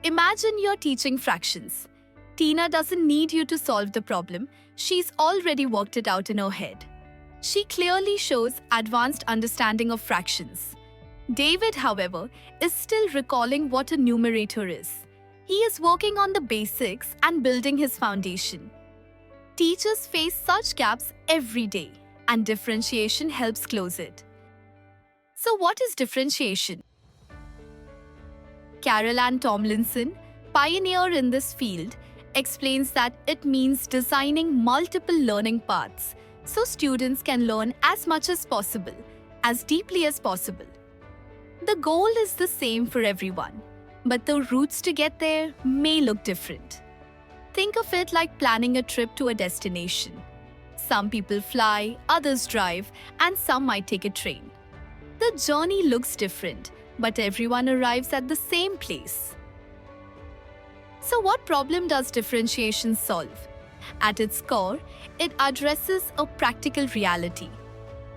Imagine you're teaching fractions. Tina doesn't need you to solve the problem, she's already worked it out in her head. She clearly shows advanced understanding of fractions. David, however, is still recalling what a numerator is. He is working on the basics and building his foundation. Teachers face such gaps every day, and differentiation helps close it. So, what is differentiation? Carol Ann Tomlinson, pioneer in this field, explains that it means designing multiple learning paths so students can learn as much as possible, as deeply as possible. The goal is the same for everyone, but the routes to get there may look different. Think of it like planning a trip to a destination. Some people fly, others drive, and some might take a train. The journey looks different, but everyone arrives at the same place. So what problem does differentiation solve? At its core, it addresses a practical reality.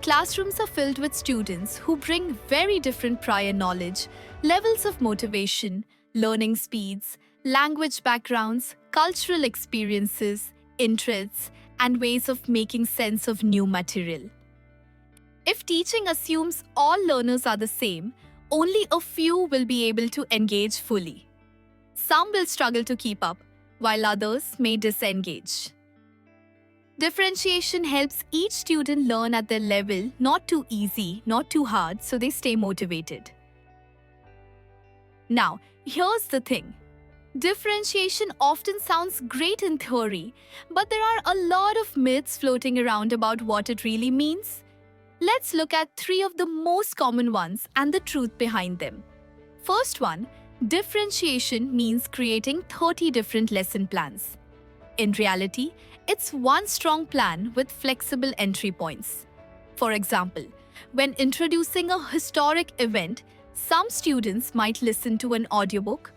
Classrooms are filled with students who bring very different prior knowledge, levels of motivation, learning speeds, language backgrounds, cultural experiences, interests, and ways of making sense of new material. If teaching assumes all learners are the same, only a few will be able to engage fully. Some will struggle to keep up, while others may disengage. Differentiation helps each student learn at their level, not too easy, not too hard, so they stay motivated. Now, here's the thing. Differentiation often sounds great in theory, but there are a lot of myths floating around about what it really means. Let's look at 3 of the most common ones and the truth behind them. First one, differentiation means creating 30 different lesson plans. In reality, it's one strong plan with flexible entry points. For example, when introducing a historic event, some students might listen to an audiobook,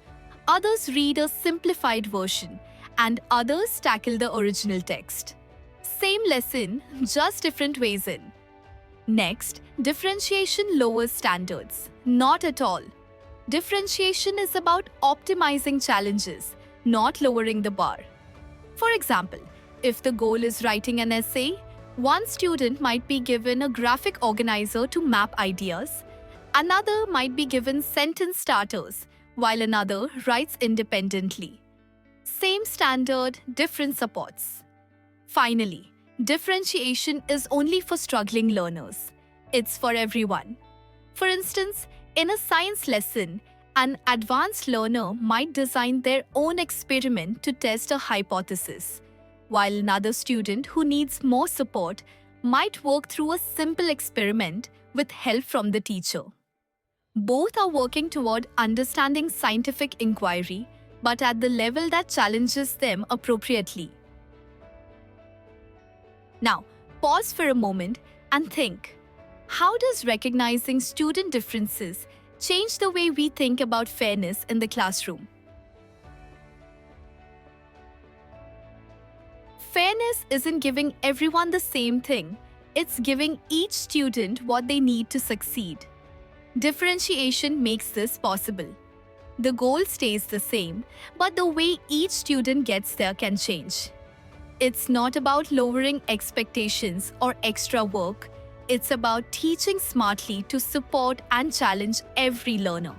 others read a simplified version, and others tackle the original text. Same lesson, just different ways in. Next, differentiation lowers standards. Not at all. Differentiation is about optimizing challenges, not lowering the bar. For example, if the goal is writing an essay, one student might be given a graphic organizer to map ideas, another might be given sentence starters, while another writes independently. Same standard, different supports. Finally, differentiation is only for struggling learners. It's for everyone. For instance, in a science lesson, an advanced learner might design their own experiment to test a hypothesis, while another student who needs more support might work through a simple experiment with help from the teacher. Both are working toward understanding scientific inquiry, but at the level that challenges them appropriately. Now, pause for a moment and think. How does recognizing student differences change the way we think about fairness in the classroom? Fairness isn't giving everyone the same thing, it's giving each student what they need to succeed. Differentiation makes this possible. The goal stays the same, but the way each student gets there can change. It's not about lowering expectations or extra work. It's about teaching smartly to support and challenge every learner.